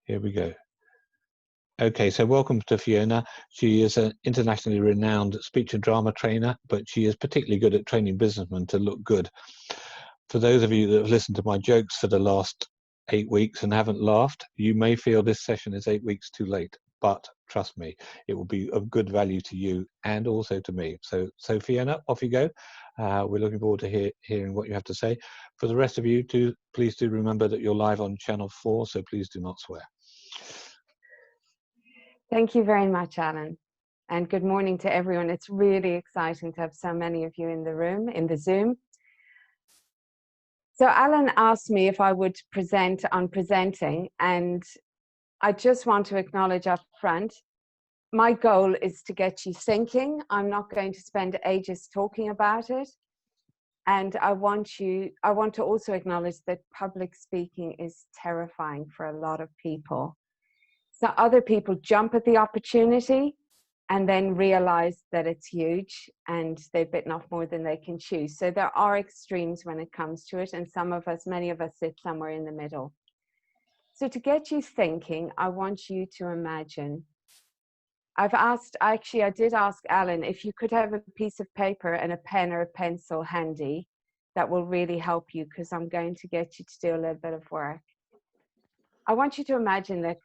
Here we go. Okay, so welcome to Fiona. She is an internationally renowned speech and drama trainer, but she is particularly good at training businessmen to look good. For those of you that have listened to my jokes for the last 8 weeks and haven't laughed, you may feel this session is 8 weeks too late, but trust me, it will be of good value to you and also to me. So Fiona, off you go. We're looking forward to hearing what you have to say. For the rest of you, please do remember that you're live on Channel 4, so please do not swear. Thank you very much, Alan. And good morning to everyone. It's really exciting to have so many of you in the room, in the Zoom. So Alan asked me if I would present on presenting, and I just want to acknowledge up front, my goal is to get you thinking. I'm not going to spend ages talking about it. And I want to also acknowledge that public speaking is terrifying for a lot of people. So other people jump at the opportunity and then realize that it's huge and they've bitten off more than they can chew. So there are extremes when it comes to it. And many of us sit somewhere in the middle. So to get you thinking, I want you to imagine, I did ask Alan if you could have a piece of paper and a pen or a pencil handy. That will really help you, because I'm going to get you to do a little bit of work. I want you to imagine that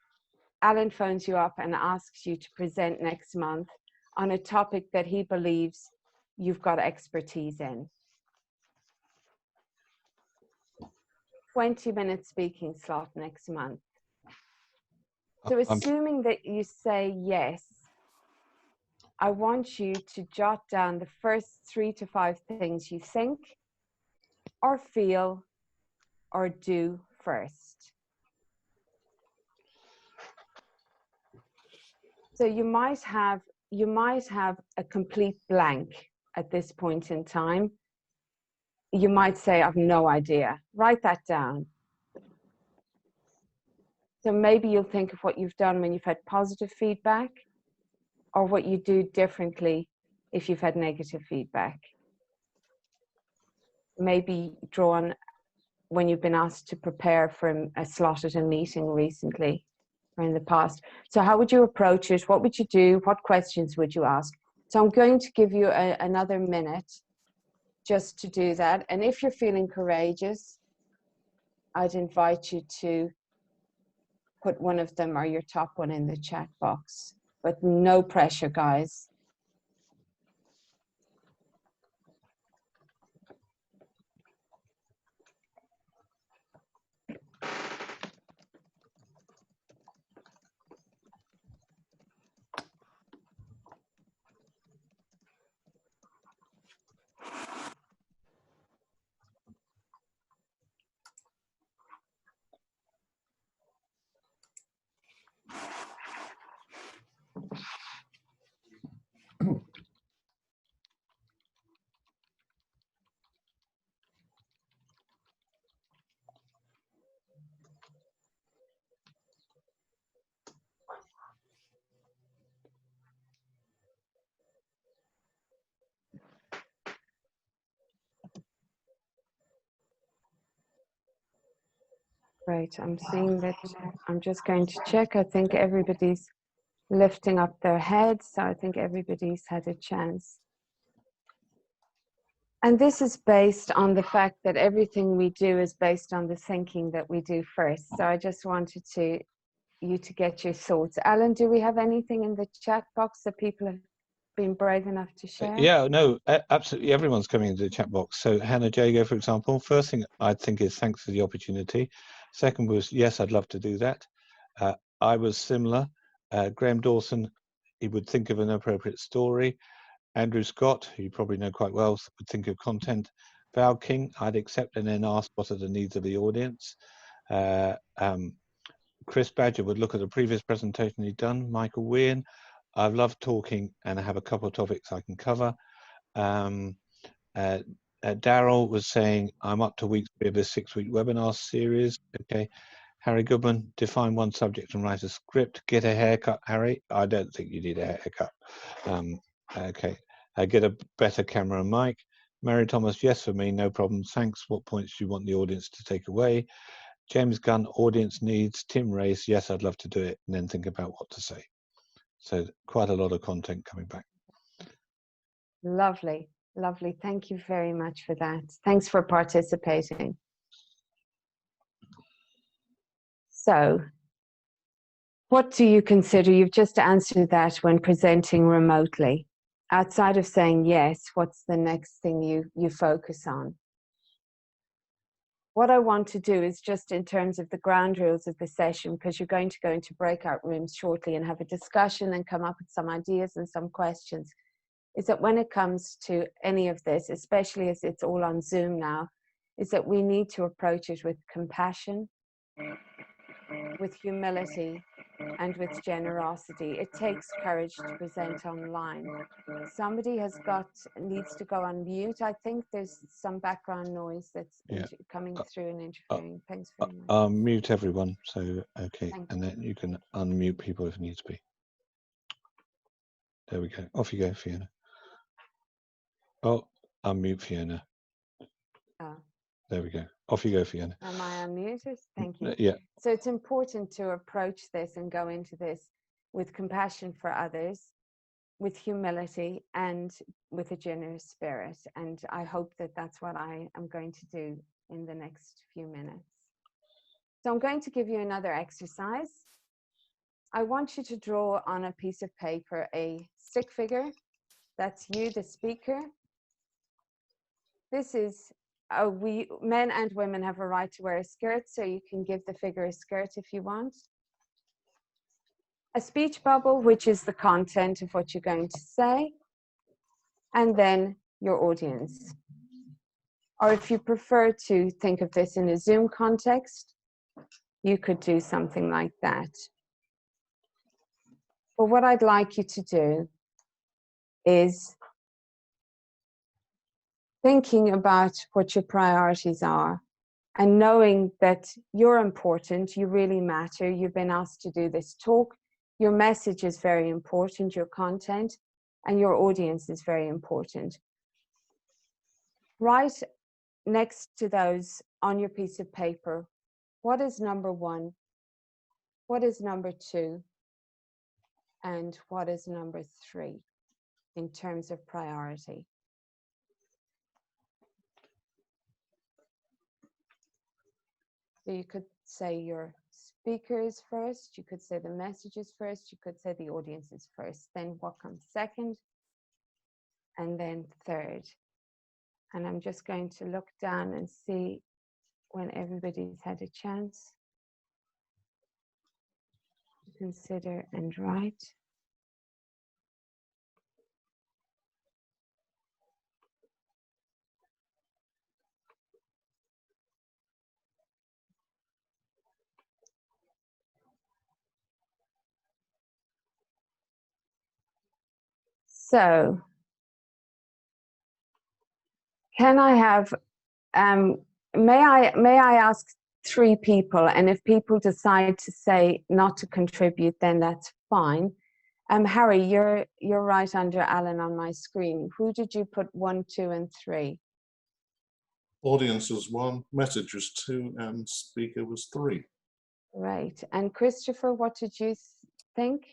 Alan phones you up and asks you to present next month on a topic that he believes you've got expertise in. 20-minute speaking slot next month. So assuming that you say yes, I want you to jot down the first 3 to 5 things you think or feel or do first. So you might have a complete blank at this point in time. You might say, I've no idea. Write that down. So maybe you'll think of what you've done when you've had positive feedback, or what you do differently if you've had negative feedback. Maybe draw on when you've been asked to prepare for a slot at a meeting recently or in the past. So how would you approach it? What would you do? What questions would you ask? So I'm going to give you another minute just to do that. And if you're feeling courageous, I'd invite you to put one of them or your top one in the chat box, but no pressure, guys. Great, I'm seeing that. I'm just going to check. I think everybody's lifting up their heads, so I think everybody's had a chance. And this is based on the fact that everything we do is based on the thinking that we do first. So I just wanted you to get your thoughts. Alan, do we have anything in the chat box that people have been brave enough to share? Yeah, no, absolutely. Everyone's coming into the chat box. So Hannah Jago, for example, first thing I think is thanks for the opportunity. Second was, yes, I'd love to do that. I was similar. Graham Dawson, he would think of an appropriate story. Andrew Scott, who you probably know quite well, would think of content. Val King, I'd accept and then ask what are the needs of the audience. Chris Badger would look at the previous presentation he'd done. Michael Wean, I've loved talking and I have a couple of topics I can cover. Daryl was saying, I'm up to week 3 of this 6-week webinar series. Okay. Harry Goodman, define one subject and write a script. Get a haircut, Harry. I don't think you need a haircut. Okay. Get a better camera and mic. Mary Thomas, yes for me, no problem. Thanks. What points do you want the audience to take away? James Gunn, audience needs. Tim Race, yes, I'd love to do it, and then think about what to say. So quite a lot of content coming back. Lovely, lovely. Thank you very much for that. Thanks for participating. So, what do you consider, you've just answered that, when presenting remotely? Outside of saying yes, what's the next thing you focus on? What I want to do is just in terms of the ground rules of the session, because you're going to go into breakout rooms shortly and have a discussion and come up with some ideas and some questions, is that when it comes to any of this, especially as it's all on Zoom now, is that we need to approach it with compassion, with humility, and with generosity. It takes courage to present online. Somebody needs to go on mute. I think there's some background noise that's coming through and interfering. Thanks very much. Mute everyone, so okay, Thank and then you can unmute people if needs be. There we go. Off you go, Fiona. Oh, unmute Fiona. Oh. There we go. Off you go, Fiona. Am I unmuted? Thank you. Yeah. So it's important to approach this and go into this with compassion for others, with humility, and with a generous spirit. And I hope that that's what I am going to do in the next few minutes. So I'm going to give you another exercise. I want you to draw on a piece of paper a stick figure. That's you, the speaker. This is, men and women have a right to wear a skirt, so you can give the figure a skirt if you want. A speech bubble, which is the content of what you're going to say, and then your audience. Or if you prefer to think of this in a Zoom context, you could do something like that. But what I'd like you to do is thinking about what your priorities are and knowing that you're important, you really matter, you've been asked to do this talk, your message is very important, your content, and your audience is very important. Write next to those on your piece of paper, what is number one, what is number two, and what is number three in terms of priority. So you could say your speakers first, you could say the messages first, you could say the audiences first, then what comes second, and then third. And I'm just going to look down and see when everybody's had a chance to consider and write. So, can I have, may I ask 3 people, and if people decide to say not to contribute, then that's fine. Harry, you're right under Alan on my screen. Who did you put 1, 2, and 3? Audience was 1, message was 2, and speaker was 3. Right. And Christopher, what did you think?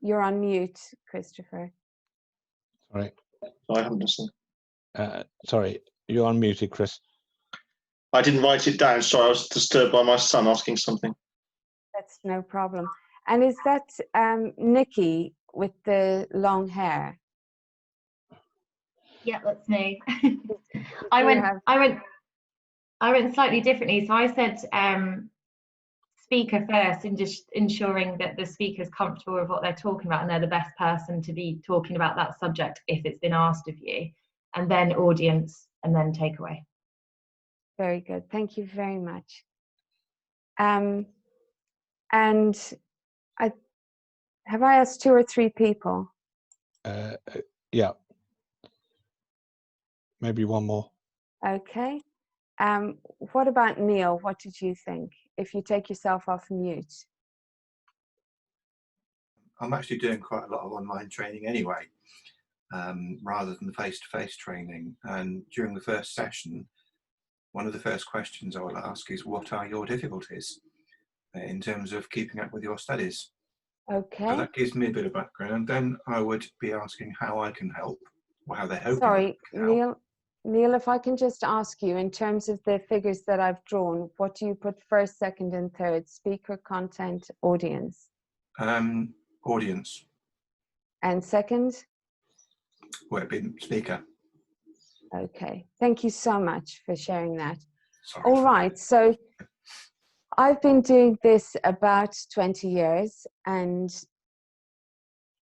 You're on mute, Christopher. Sorry. I haven't listened. Sorry, you're unmuted, Chris. I didn't write it down. Sorry, I was disturbed by my son asking something. That's no problem. And is that Nikki with the long hair? Yeah, that's me. I went slightly differently. So I said speaker first, and just ensuring that the speaker's comfortable with what they're talking about and they're the best person to be talking about that subject if it's been asked of you, and then audience, and then takeaway. Very good. Thank you very much. And have I asked 2 or 3 people? Yeah. Maybe one more. Okay. What about Neil? What did you think? If you take yourself off mute. I'm actually doing quite a lot of online training anyway, rather than the face-to-face training. And during the first session, one of the first questions I will ask is, what are your difficulties in terms of keeping up with your studies? Okay. So that gives me a bit of background, and then I would be asking how I can help, or how they're hoping I Sorry, can help. Neil, if I can just ask you, in terms of the figures that I've drawn, what do you put first, second, and third? Speaker, content, audience. Audience. And second? Well, it'd be speaker. Okay, thank you so much for sharing that. Sorry. All right, so I've been doing this about 20 years, and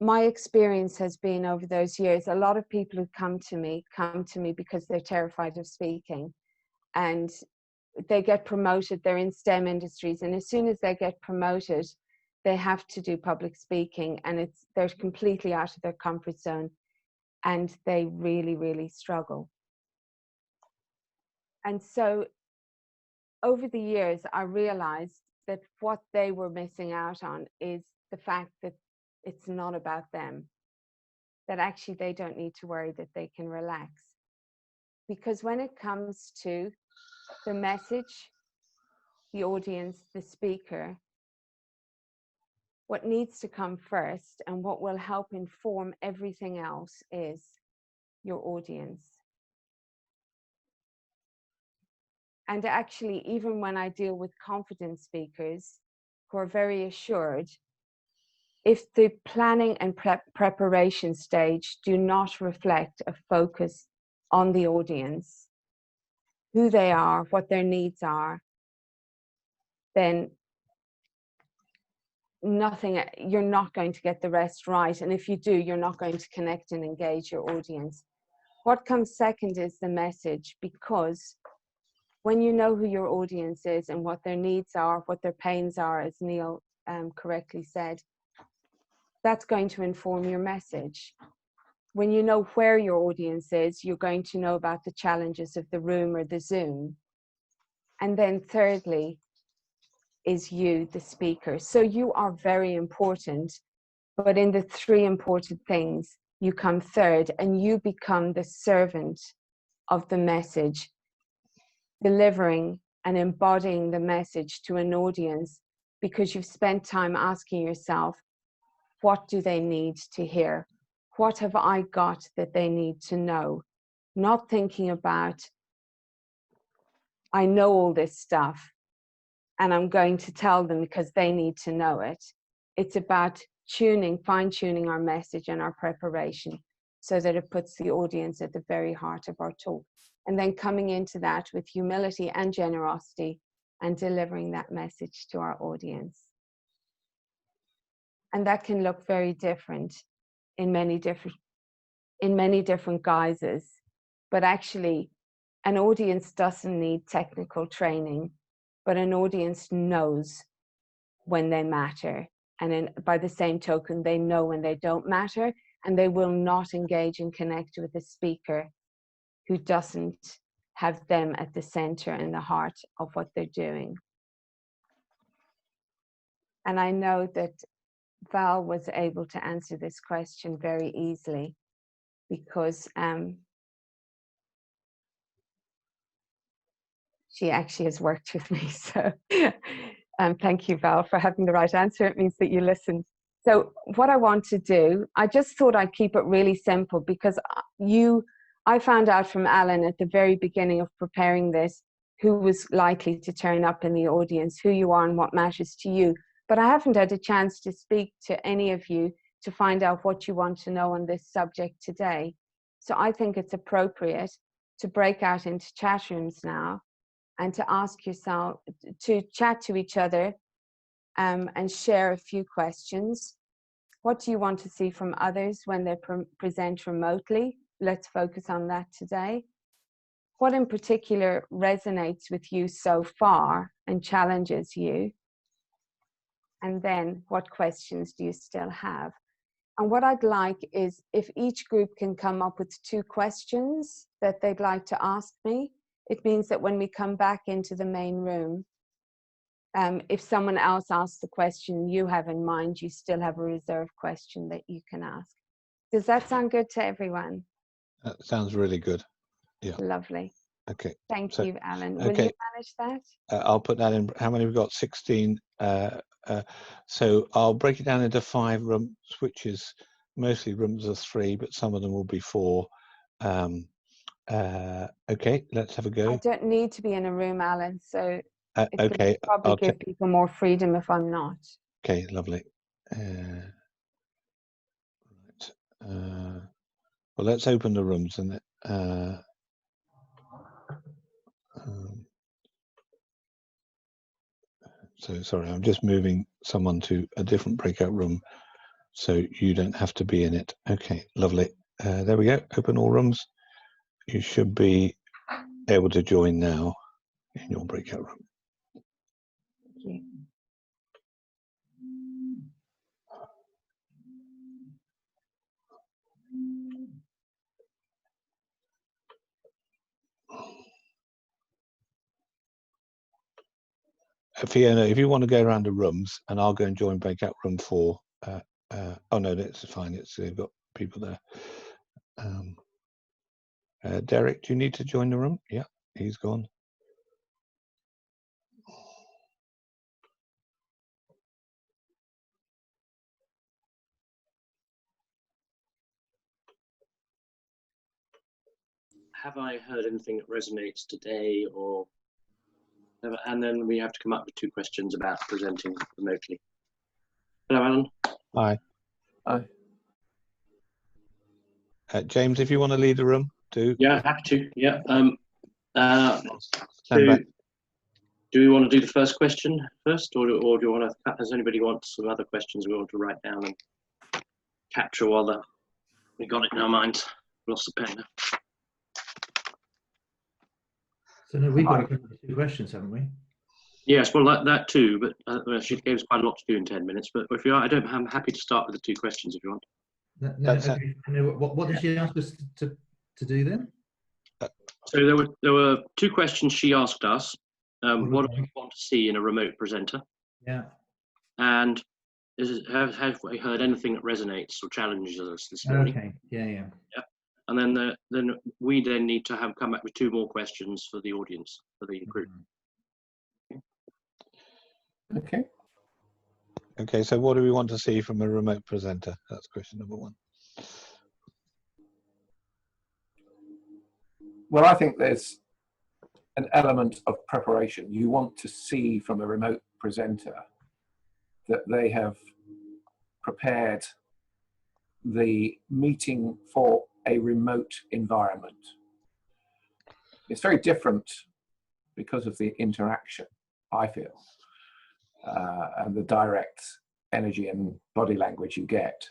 my experience has been over those years, a lot of people who come to me because they're terrified of speaking, and they get promoted, they're in STEM industries, and as soon as they get promoted, they have to do public speaking, and they're completely out of their comfort zone, and they really, really struggle. And so over the years, I realized that what they were missing out on is the fact that it's not about them, that actually they don't need to worry, that they can relax. Because when it comes to the message, the audience, the speaker, what needs to come first and what will help inform everything else is your audience. And actually, even when I deal with confident speakers who are very assured, if the planning and preparation stage do not reflect a focus on the audience, who they are, what their needs are, then you're not going to get the rest right. And if you do, you're not going to connect and engage your audience. What comes second is the message, because when you know who your audience is and what their needs are, what their pains are, as Neil correctly said, that's going to inform your message. When you know where your audience is, you're going to know about the challenges of the room or the Zoom. And then thirdly is you, the speaker. So you are very important, but in the three important things, you come third, and you become the servant of the message, delivering and embodying the message to an audience, because you've spent time asking yourself, what do they need to hear? What have I got that they need to know? Not thinking about, I know all this stuff and I'm going to tell them because they need to know it. It's about fine-tuning our message and our preparation so that it puts the audience at the very heart of our talk. And then coming into that with humility and generosity and delivering that message to our audience. And that can look very different in many different guises. But actually, an audience doesn't need technical training, but an audience knows when they matter. And by the same token, they know when they don't matter, and they will not engage and connect with a speaker who doesn't have them at the center and the heart of what they're doing. And I know that Val was able to answer this question very easily because she actually has worked with me. So thank you, Val, for having the right answer. It means that you listened. So what I want to do, I just thought I'd keep it really simple because I found out from Alan at the very beginning of preparing this who was likely to turn up in the audience, who you are and what matters to you. But I haven't had a chance to speak to any of you to find out what you want to know on this subject today. So I think it's appropriate to break out into chat rooms now and to ask yourself, to chat to each other and share a few questions. What do you want to see from others when they present remotely? Let's focus on that today. What in particular resonates with you so far and challenges you? And then what questions do you still have? And what I'd like is if each group can come up with 2 questions that they'd like to ask me, it means that when we come back into the main room, if someone else asks the question you have in mind, you still have a reserved question that you can ask. Does that sound good to everyone? That sounds really good. Yeah. Lovely. Okay. Thank So, you, Alan. Will okay. you manage that? I'll put that in. How many we've got? 16. So I'll break it down into 5 rooms, which is mostly rooms of 3, but some of them will be 4. Okay, let's have a go. I don't need to be in a room, Alan, so it Okay, could probably give people more freedom if I'm not. Okay, lovely. Right. Well, let's open the rooms and so sorry, I'm just moving someone to a different breakout room so you don't have to be in it. Okay, lovely. There we go. Open all rooms. You should be able to join now in your breakout room. Thank you. Fiona, if you want to go around the rooms, and I'll go and join breakout room 4. Oh no, that's fine. They've got people there. Derek, do you need to join the room? Yeah, he's gone. Have I heard anything that resonates today, or? And then we have to come up with 2 questions about presenting remotely. Hello, Alan. Hi. Hi. James, if you want to lead the room, do. Yeah, happy to. Yeah. Stand back. Do we want to do the first question first, or do you want to? Does anybody want some other questions we want to write down and capture while we got it in our minds? Lost the pen now. So no, we've got 2 questions, haven't we? Yes, well that too, but she gave us quite a lot to do in 10 minutes. But if you are, I'm happy to start with the 2 questions if you want. No, okay. What did she ask us to do then? So there were 2 questions she asked us. What do we want to see in a remote presenter? Yeah. And have we heard anything that resonates or challenges us this morning? Okay. Yeah. Yeah. And then we need to come back with 2 more questions for the audience, for the group. Okay. Okay, so what do we want to see from a remote presenter? That's question number 1. Well, I think there's an element of preparation. You want to see from a remote presenter that they have prepared the meeting for a remote environment. It's very different because of the interaction, I feel, and the direct energy and body language you get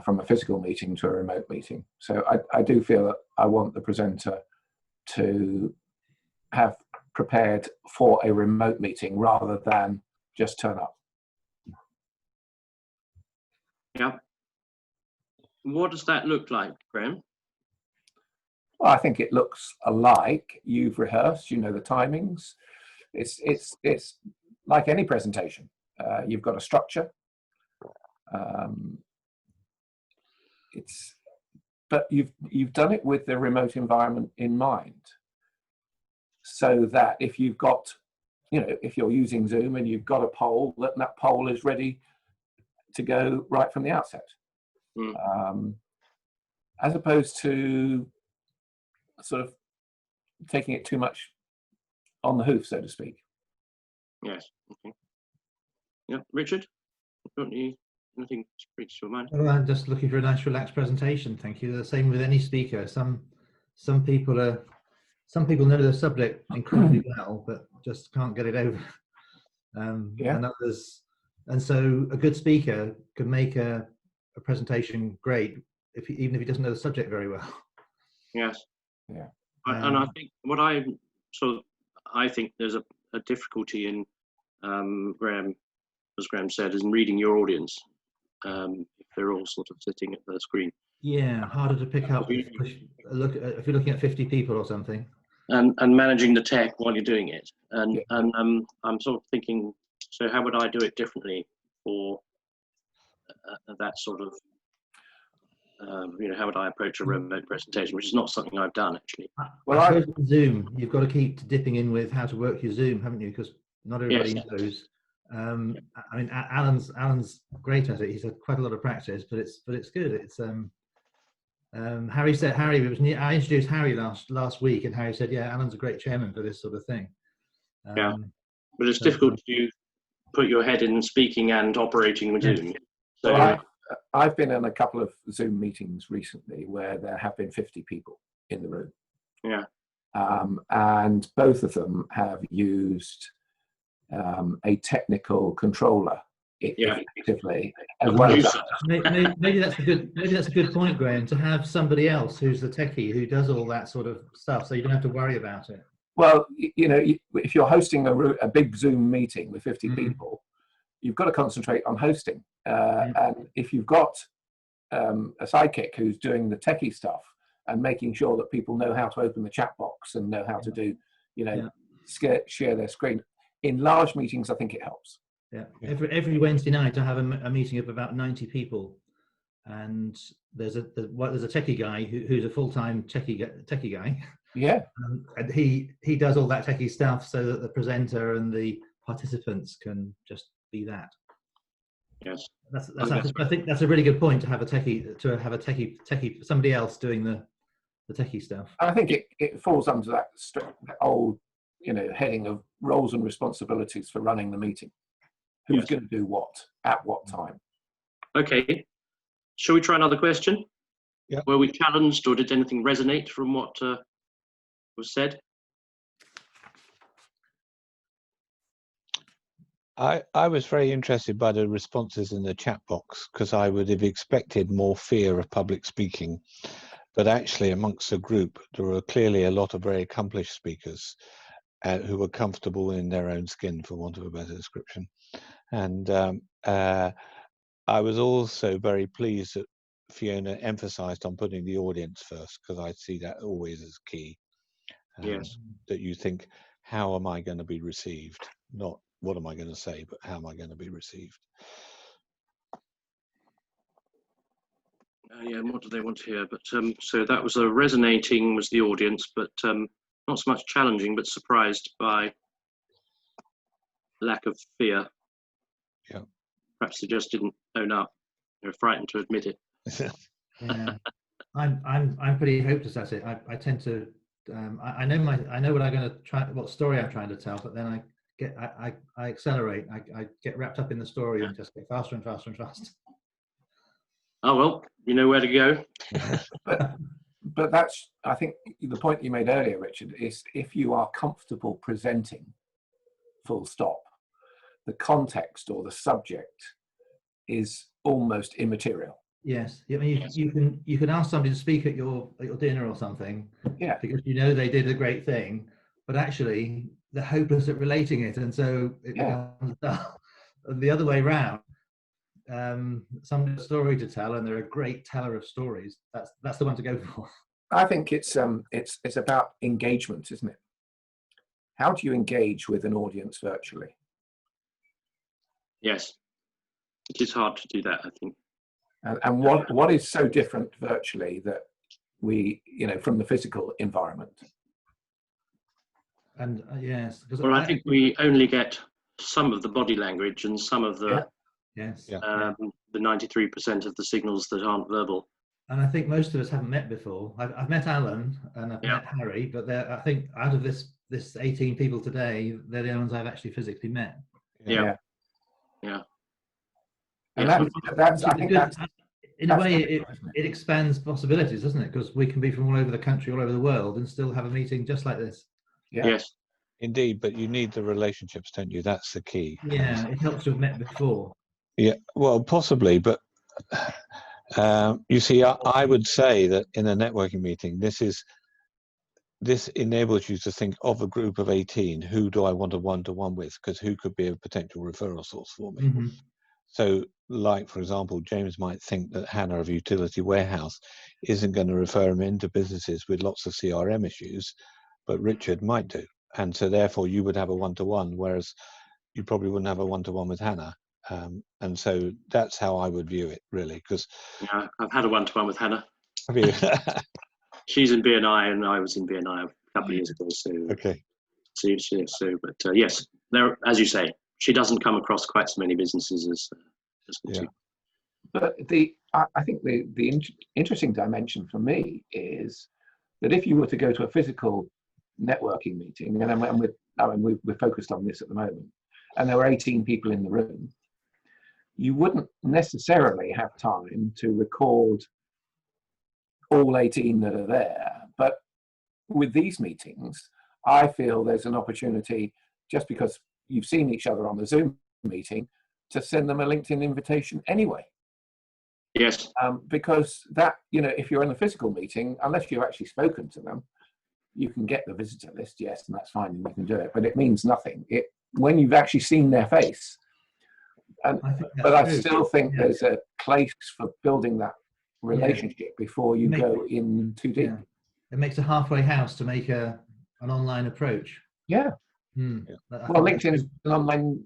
from a physical meeting to a remote meeting. So I do feel that I want the presenter to have prepared for a remote meeting rather than just turn up. Yeah. What does that look like, Graham? Well, I think it looks alike. You've rehearsed, you know the timings. It's like any presentation. You've got a structure. But you've done it with the remote environment in mind, so that if you've got, if you're using Zoom and you've got a poll, that poll is ready to go right from the outset. As opposed to sort of taking it too much on the hoof, so to speak. Yes. Okay. Yeah, Richard, anything springs to your mind? Well, I'm just looking for a nice, relaxed presentation. Thank you. The same with any speaker. Some people know the subject incredibly well, but just can't get it over. And others, and so a good speaker can make a presentation great even if he doesn't know the subject very well. Yes. Yeah. And I think I think there's a difficulty in Graham, as Graham said, is in reading your audience. If they're all sort of sitting at the screen. Yeah, harder to pick up if you're looking at 50 people or something. And managing the tech while you're doing it. And I'm sort of thinking, so how would I do it differently for that sort of? you know, how would I approach a remote presentation, which is not something I've done actually. Well, I suppose with Zoom, you've got to keep dipping in with how to work your Zoom, haven't you? Because not everybody Yes. knows. I mean, Alan's great at it. He's had quite a lot of practice, but it's good. It's Harry said I introduced Harry last week, and Harry said, yeah, Alan's a great chairman for this sort of thing. Yeah, but it's difficult to put your head in speaking and operating with Zoom. So well, I've been in a couple of Zoom meetings recently where there have been 50 people in the room. Yeah. And both of them have used a technical controller effectively, as well as maybe that's a good point, Graham, to have somebody else who's the techie who does all that sort of stuff, so you don't have to worry about it. Well, you know, if you're hosting a big Zoom meeting with 50 people, you've got to concentrate on hosting. And if you've got a sidekick who's doing the techie stuff and making sure that people know how to open the chat box and know how to do, you know, share their screen. In large meetings, I think it helps. Yeah. Every Wednesday night, I have a meeting of about 90 people, and there's a techie guy who's a full-time techie guy. Yeah. And he does all that techie stuff so that the presenter and the participants can just be that. Yes. I think that's a really good point, to have a techie, somebody else doing the techie stuff. I think it falls under that old, you know, heading of roles and responsibilities for running the meeting. Who's going to do what at what time? Okay. Shall we try another question? Yeah. Were we challenged, or did anything resonate from what was said? I was very interested by the responses in the chat box, because I would have expected more fear of public speaking, but actually amongst the group there were clearly a lot of very accomplished speakers who were comfortable in their own skin, for want of a better description. And I was also very pleased that Fiona emphasised on putting the audience first, because I see that always as key. Yes. That you think, how am I going to be received? Not what am I going to say, but how am I going to be received? Yeah, and what do they want to hear? But so that was resonating was the audience, but not so much challenging, but surprised by lack of fear. Yeah. Perhaps they just didn't own up. They were frightened to admit it. Yeah. I'm pretty hopeless at it. I tend to I know what I'm going to try, what story I'm trying to tell, but then I accelerate. I get wrapped up in the story and just get faster and faster and faster. Oh well, you know where to go. But that's, I think, the point you made earlier, Richard, is if you are comfortable presenting, full stop, the context or the subject is almost immaterial. Yes, I mean, you can ask somebody to speak at your dinner or something, yeah, because you know they did a great thing, but actually they're hopeless at relating it, and so it becomes dull. The other way round. Some story to tell, and they're a great teller of stories. That's the one to go for. I think it's about engagement, isn't it? How do you engage with an audience virtually? Yes, it is hard to do that, I think. And what is so different virtually that we, you know, from the physical environment? And yes, because well, I think we only get some of the body language and some of the the 93% of the signals that aren't verbal. And I think most of us haven't met before. I've met Alan and I've met Harry, but I think out of this 18 people today, they're the only ones I've actually physically met. Yeah. And that's I think that's in a way it expands possibilities, doesn't it? Because we can be from all over the country, all over the world, and still have a meeting just like this. Yeah. Yes. Indeed, but you need the relationships, don't you? That's the key. Yeah, it helps to have met before. Yeah, well, possibly, but you see, I would say that in a networking meeting, this enables you to think of a group of 18. Who do I want a one-to-one with? Because who could be a potential referral source for me? Mm-hmm. So, like, for example, James might think that Hannah of Utility Warehouse isn't going to refer him into businesses with lots of CRM issues, but Richard might do. And so therefore you would have a one-to-one, whereas you probably wouldn't have a one-to-one with Hannah. And so that's how I would view it, really. Because yeah, I've had a one-to-one with Hannah. have you? She's in BNI and I was in BNI a couple of years ago. So Okay. But yes, there, as you say, she doesn't come across quite so many businesses as Yeah. But I think the interesting dimension for me is that if you were to go to a physical networking meeting, and we're focused on this at the moment, and there were 18 people in the room, you wouldn't necessarily have time to record all 18 that are there. But with these meetings, I feel there's an opportunity, just because you've seen each other on the Zoom meeting, to send them a LinkedIn invitation anyway. Yes. Because that, if you're in a physical meeting, unless you've actually spoken to them, you can get the visitor list, yes, and that's fine, and you can do it, but it means nothing when you've actually seen their face. But I still think there's a place for building that relationship before you go in too deep. Yeah. It makes a halfway house to make an online approach. Yeah. Well, LinkedIn's an online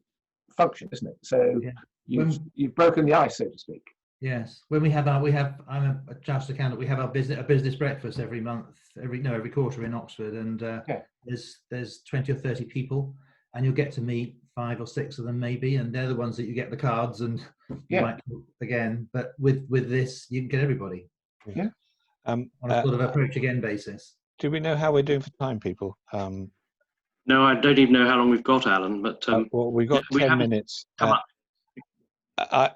function, isn't it? So you've broken the ice, so to speak. Yes. When I'm a chartered accountant. We have a business breakfast every month, every quarter in Oxford, and there's 20 or 30 people, and you'll get to meet 5 or 6 of them maybe, and they're the ones that you get the cards and you might talk again. But with this, you can get everybody. Yeah. On a sort of approach again basis. Do we know how we're doing for time, people? No, I don't even know how long we've got, Alan. But well, we've got 10 minutes. Come up.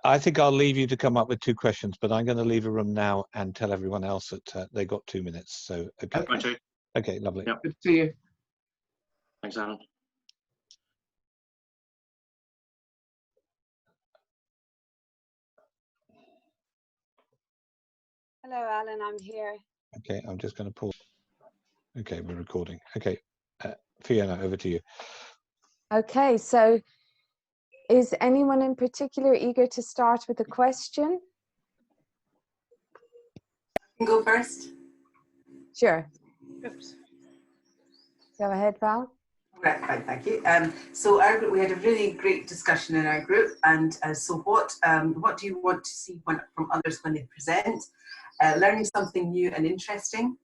I think I'll leave you to come up with 2 questions, but I'm going to leave a room now and tell everyone else that they got 2 minutes. So, okay. Okay, lovely. Yep. Good to see you. Thanks, Alan. Hello, Alan, I'm here. Okay, I'm just going to pause. Okay, we're recording. Okay, Fiona, over to you. Okay, so is anyone in particular eager to start with a question? I can go first. Sure. Oops. Go ahead, Val. Right, fine, thank you. So our group, we had a really great discussion in our group, and so what do you want to see from others when they present? Learning something new and interesting,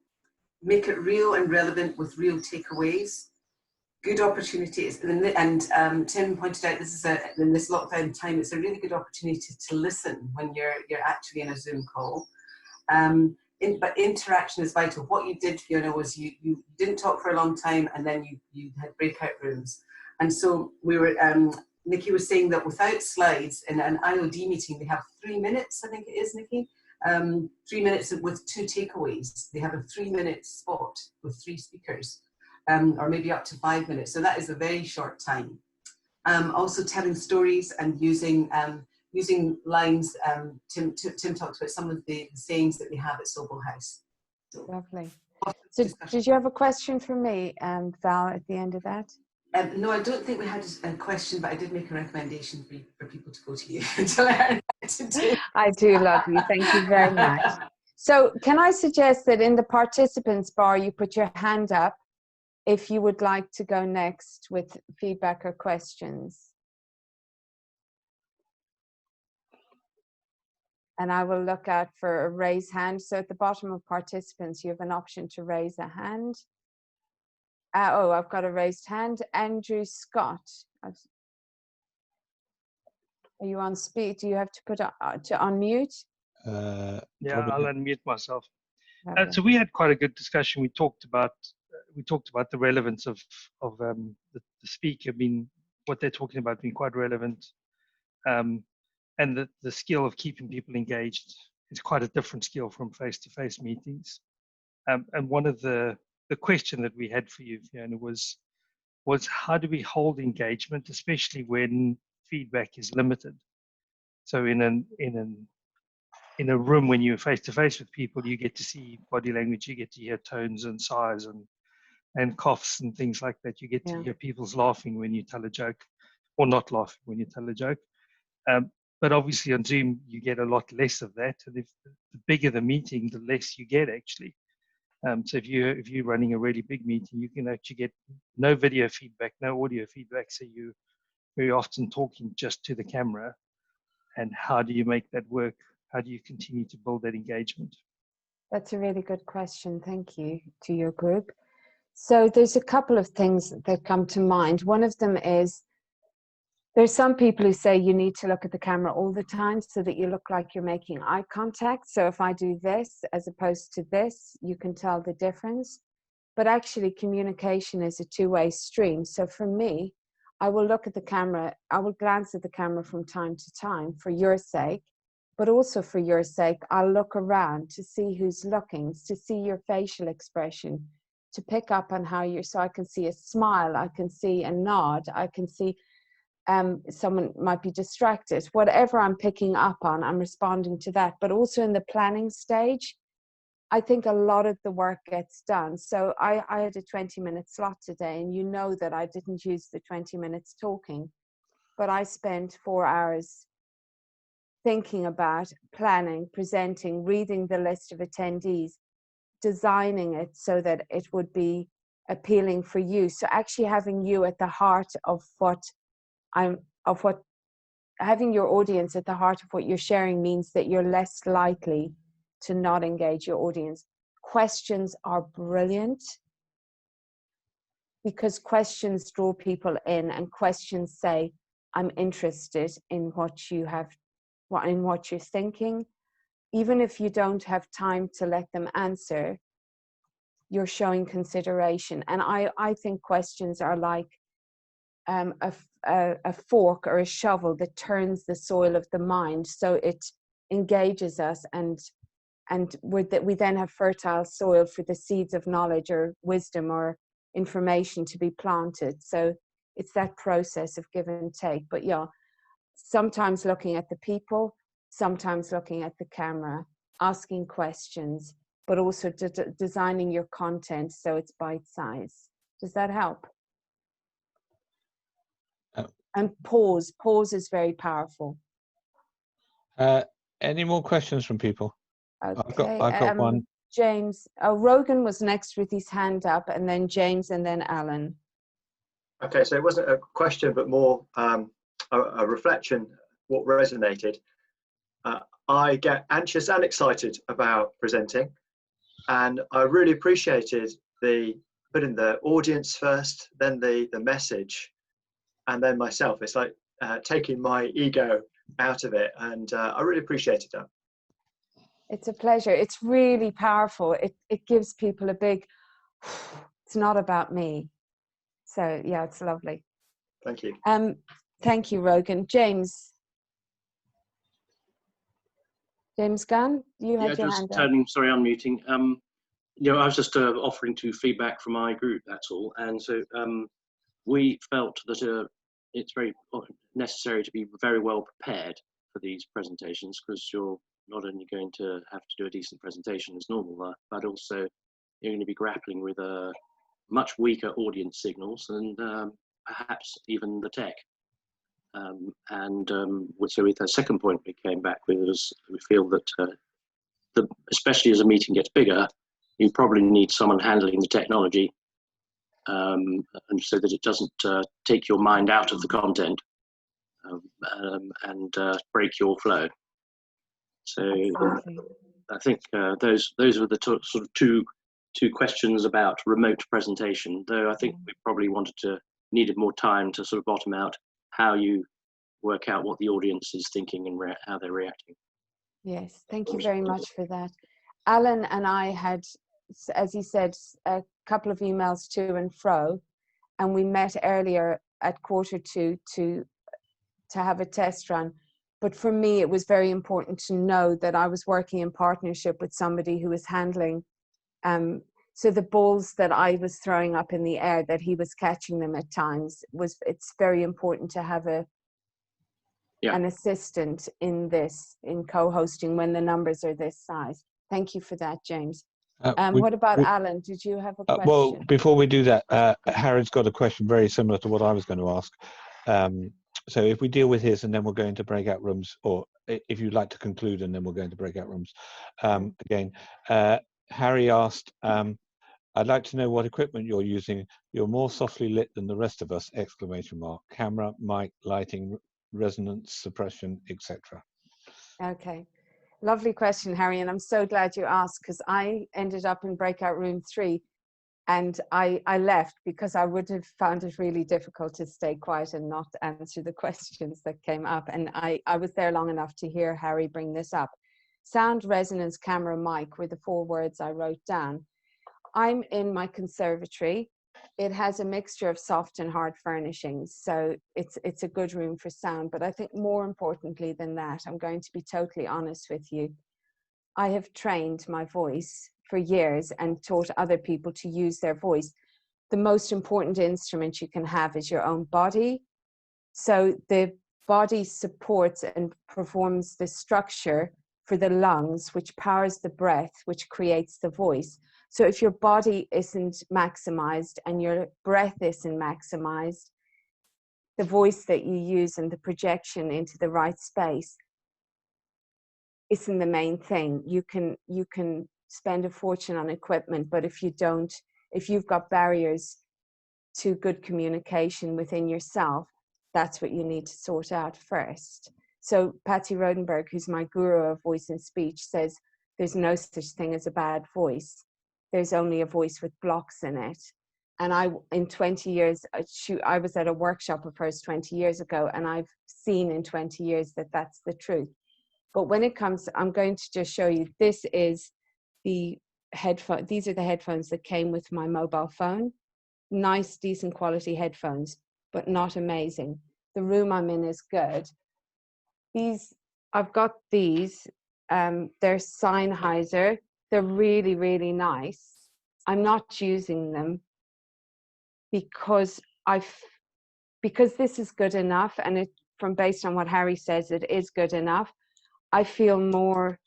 make it real and relevant with real takeaways, good opportunities, and Tim pointed out this is in this lockdown time, it's a really good opportunity to listen when you're actually in a Zoom call. But interaction is vital. What you did, Fiona, was you didn't talk for a long time, and then you had breakout rooms. And so we were, Nikki was saying that without slides in an IOD meeting, they have 3 minutes, I think it is, Nikki, 3 minutes with 2 takeaways. They have a 3-minute spot with 3 speakers, or maybe up to 5 minutes. So that is a very short time. Also telling stories and using lines. Tim talked about some of the sayings that we have at Sobel House. So, lovely. So did you have a question for me, Val, at the end of that? No, I don't think we had a question, but I did make a recommendation for people to go to you to learn how to do. I do love you. Thank you very much. So can I suggest that in the participants bar, you put your hand up if you would like to go next with feedback or questions? And I will look out for a raise hand. So at the bottom of participants, you have an option to raise a hand. Oh, I've got a raised hand. Andrew Scott. Are you on speak? Do you have to put to unmute? Yeah, probably. I'll unmute myself. So we had quite a good discussion. We talked about the relevance of the speaker being what they're talking about being quite relevant. And the skill of keeping people engaged is quite a different skill from face-to-face meetings. And one of the question that we had for you, Fiona, was how do we hold engagement, especially when feedback is limited? So in a room when you're face-to-face with people, you get to see body language, you get to hear tones and sighs and coughs and things like that. You get to hear people's laughing when you tell a joke, or not laughing when you tell a joke. But obviously on Zoom, you get a lot less of that. And if the bigger the meeting, the less you get actually. So if you're running a really big meeting, you can actually get no video feedback, no audio feedback. So you're very often talking just to the camera. and how do you make that work? How do you continue to build that engagement? That's a really good question. Thank you to your group. So there's a couple of things that come to mind. One of them is, there's some people who say you need to look at the camera all the time so that you look like you're making eye contact. So if I do this as opposed to this, you can tell the difference. But actually communication is a two-way stream. So for me, I will look at the camera, I will glance at the camera from time to time for your sake, but also for your sake, I'll look around to see who's looking, to see your facial expression, to pick up on how you're, so I can see a smile, I can see a nod, I can see someone might be distracted. Whatever I'm picking up on, I'm responding to that. But also in the planning stage, I think a lot of the work gets done. So I had a 20-minute slot today, and you know that I didn't use the 20 minutes talking, but I spent 4 hours thinking about planning, presenting, reading the list of attendees, designing it so that it would be appealing for you. So actually having you at the heart of having your audience at the heart of what you're sharing means that you're less likely to not engage your audience. Questions are brilliant because questions draw people in, and questions say, I'm interested in what you have, in what you're thinking. Even if you don't have time to let them answer, you're showing consideration. And I think questions are like a fork or a shovel that turns the soil of the mind. So it engages us, and we then have fertile soil for the seeds of knowledge or wisdom or information to be planted. So it's that process of give and take. But yeah, sometimes looking at the people, sometimes looking at the camera, asking questions, but also designing your content so it's bite-sized. Does that help? And pause is very powerful. Any more questions from people? Okay. I've got one. James, Rogan was next with his hand up, and then James, and then Alan. Okay, so it wasn't a question, but more a reflection, what resonated. I get anxious and excited about presenting, and I really appreciated putting the audience first, then the message, and then myself. It's like taking my ego out of it, and I really appreciated that. It's a pleasure. It's really powerful. It gives people a big, it's not about me. So yeah, it's lovely. Thank you. Thank you, Rogan. James Gunn, you had your hand up. Sorry, unmuting. You know, I was just offering to feedback from my group, that's all. And so we felt that it's very necessary to be very well prepared for these presentations, because you're not only going to have to do a decent presentation as normal, but also you're going to be grappling with much weaker audience signals and perhaps even the tech. So with the second point we came back with was we feel that especially as a meeting gets bigger, you probably need someone handling the technology, and so that it doesn't take your mind out of the content and break your flow. So I think those were the sort of two questions about remote presentation, though I think we probably needed more time to sort of bottom out how you work out what the audience is thinking and how they're reacting. Yes, thank you very much for that. Alan and I had, as he said, a couple of emails to and fro, and we met earlier at 1:45 to have a test run. But for me, it was very important to know that I was working in partnership with somebody who was handling, so the balls that I was throwing up in the air, that he was catching them at times. It's very important to have an assistant in co-hosting when the numbers are this size. Thank you for that, James. What about Alan? Did you have a question? Well, before we do that, Harrod's got a question very similar to what I was going to ask. So if we deal with his and then we'll go into breakout rooms, or if you'd like to conclude and then we'll go into breakout rooms. Again, Harry asked, I'd like to know what equipment you're using. You're more softly lit than the rest of us, exclamation mark. Camera, mic, lighting, resonance, suppression, etc.? Okay. Lovely question, Harry, and I'm so glad you asked, because I ended up in breakout room 3 and I left because I would have found it really difficult to stay quiet and not answer the questions that came up. And I was there long enough to hear Harry bring this up. Sound, resonance, camera, mic were the 4 words I wrote down. I'm in my conservatory. It has a mixture of soft and hard furnishings, so it's a good room for sound. But I think more importantly than that, I'm going to be totally honest with you. I have trained my voice for years and taught other people to use their voice. The most important instrument you can have is your own body. So the body supports and performs the structure for the lungs, which powers the breath, which creates the voice. So if your body isn't maximized and your breath isn't maximized, the voice that you use and the projection into the right space isn't the main thing. You can spend a fortune on equipment, but if you've got barriers to good communication within yourself, that's what you need to sort out first. So Patsy Rodenberg, who's my guru of voice and speech, says there's no such thing as a bad voice. There's only a voice with blocks in it. And in 20 years, I was at a workshop of hers 20 years ago, and I've seen in 20 years that that's the truth. But when it comes, I'm going to just show you, this is the headphone. These are the headphones that came with my mobile phone. Nice, decent quality headphones, but not amazing. The room I'm in is good. I've got these, they're Sennheiser. They're really, really nice. I'm not using them because this is good enough, and based on what Harry says, it is good enough. I feel more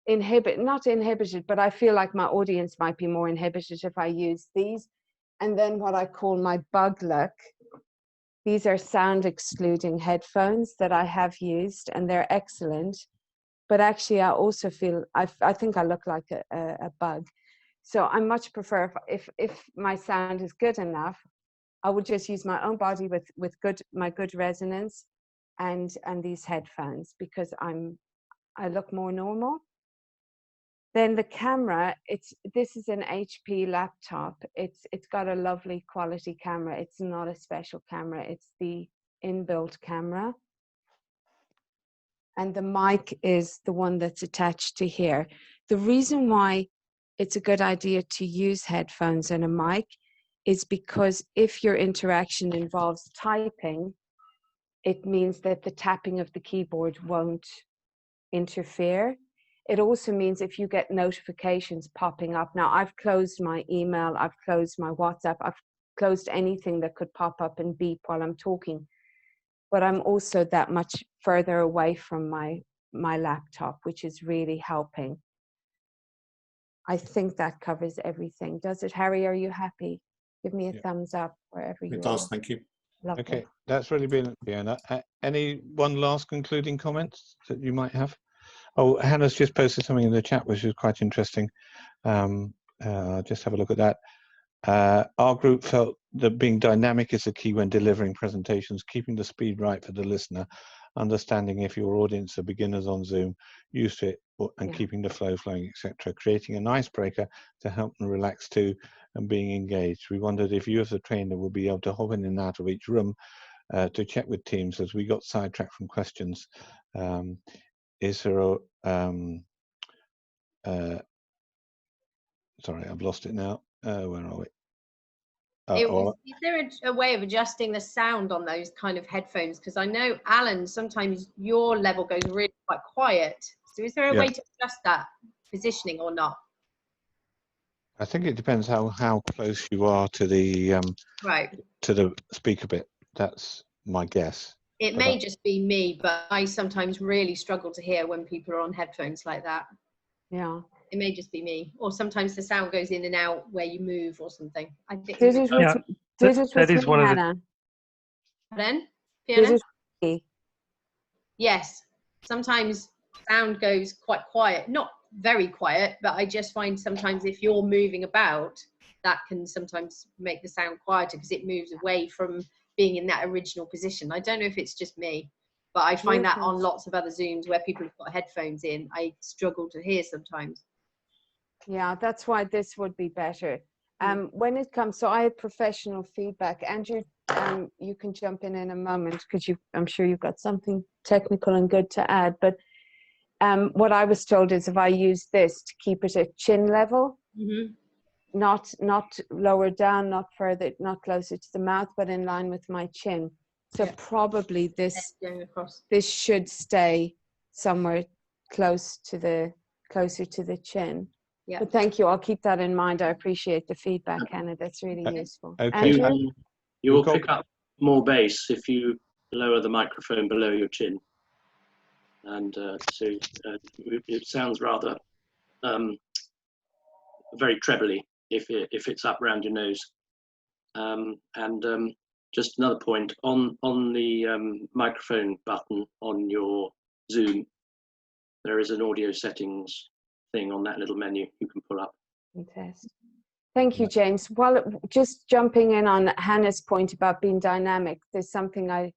not inhibited, but I feel like my audience might be more inhibited if I use these. And then what I call my bug luck. These are sound excluding headphones that I have used, and they're excellent. But actually, I also feel, I think I look like a bug. So I much prefer, if my sound is good enough, I would just use my own body with my good resonance and these headphones, because I look more normal. Then the camera, this is an HP laptop. It's got a lovely quality camera. It's not a special camera. It's the inbuilt camera. And the mic is the one that's attached to here. The reason why it's a good idea to use headphones and a mic is because if your interaction involves typing, it means that the tapping of the keyboard won't interfere. It also means if you get notifications popping up. Now, I've closed my email, I've closed my WhatsApp, I've closed anything that could pop up and beep while I'm talking. But I'm also that much further away from my laptop, which is really helping. I think that covers everything. Does it, Harry? Are you happy? Give me a thumbs up wherever you are. It does, thank you. Lovely. Okay, that's really been Fiona. Any one last concluding comments that you might have? Oh, Hannah's just posted something in the chat which is quite interesting. Just have a look at that. Our group felt that being dynamic is the key when delivering presentations, keeping the speed right for the listener, understanding if your audience are beginners on Zoom, used to it, and keeping the flow flowing, etc. Creating an icebreaker to help them relax too and being engaged. We wondered if you as a trainer will be able to hop in and out of each room to check with teams, as we got sidetracked from questions. Is there a sorry, I've lost it now. Where are we? Is there a way of adjusting the sound on those kind of headphones? Because I know, Alan, sometimes your level goes really quite quiet. So is there a way to adjust that positioning or not? I think it depends how close you are to the to the speaker bit. That's my guess. It may just be me, but I sometimes really struggle to hear when people are on headphones like that. Yeah. It may just be me, or sometimes the sound goes in and out where you move or something. I think that is one of the. Then, Fiona? Me. Yes, sometimes sound goes quite quiet, not very quiet, but I just find sometimes if you're moving about, that can sometimes make the sound quieter because it moves away from being in that original position. I don't know if it's just me, but I find that on lots of other Zooms where people have got headphones in, I struggle to hear sometimes. Yeah, that's why this would be better. When it comes, so I had professional feedback. Andrew, you can jump in a moment because I'm sure you've got something technical and good to add. But what I was told is if I use this to keep it at chin level, not lower down, not further, not closer to the mouth, but in line with my chin. So probably this should stay somewhere closer to the chin. Yeah. But thank you. I'll keep that in mind. I appreciate the feedback, Hannah. That's really useful. Okay. You will pick up more bass if you lower the microphone below your chin, and so it sounds rather very trebly if it's up around your nose. Just another point on the microphone button on your Zoom, there is an audio settings thing on that little menu you can pull up. Fantastic. Thank you, James. Well, just jumping in on Hannah's point about being dynamic, there's something I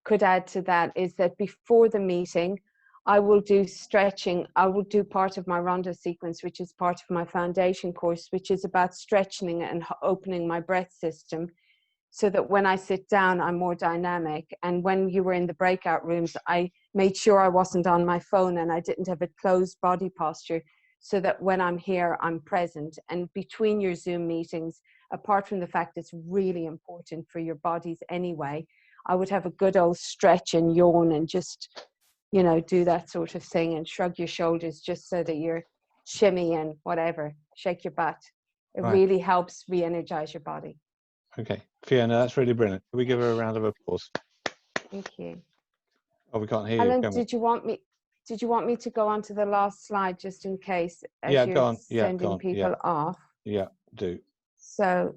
could add to that, is that before the meeting, I will do stretching. I will do part of my Rondo sequence, which is part of my foundation course, which is about stretching and opening my breath system so that when I sit down, I'm more dynamic. And when you were in the breakout rooms, I made sure I wasn't on my phone and I didn't have a closed body posture so that when I'm here, I'm present. And between your Zoom meetings, apart from the fact it's really important for your bodies anyway, I would have a good old stretch and yawn and just, you know, do that sort of thing and shrug your shoulders just so that you're shimmy and whatever, shake your butt. It really helps re-energize your body. Okay, Fiona, that's really brilliant. Can we give her a round of applause? Thank you. Oh, we can't hear Alan, you. did you want me to go on to the last slide just in case as Yeah, you're go on. sending people off? Yeah, do. So,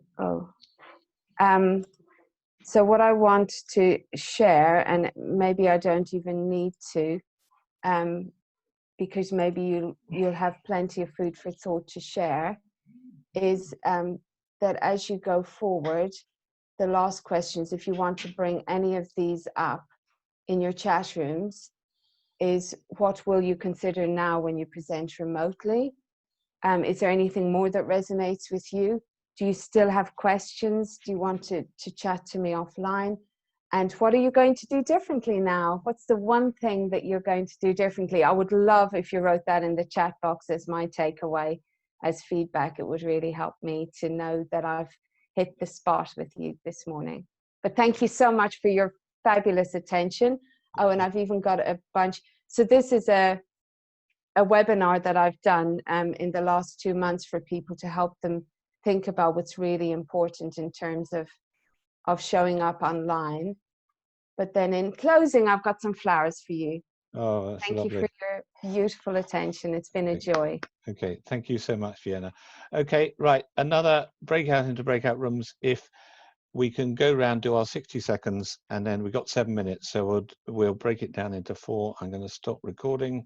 so what I want to share, and maybe I don't even need to, because maybe you'll have plenty of food for thought to share, is that as you go forward, the last questions, if you want to bring any of these up in your chat rooms, is what will you consider now when you present remotely? Is there anything more that resonates with you? Do you still have questions? Do you want to chat to me offline? And what are you going to do differently now? What's the one thing that you're going to do differently? I would love if you wrote that in the chat box as my takeaway, as feedback. It would really help me to know that I've hit the spot with you this morning. But thank you so much for your fabulous attention. Oh, and I've even got a bunch. So this is a webinar that I've done in the last 2 months for people to help them think about what's really important in terms of showing up online. But then in closing, I've got some flowers for you. Oh, that's Thank lovely. you for your beautiful attention. It's been a joy. Okay, thank you so much, Fiona. Okay, right, another breakout into breakout rooms. If we can go around, do our 60 seconds, and then we've got 7 minutes, so we'll break it down into 4. I'm going to stop recording.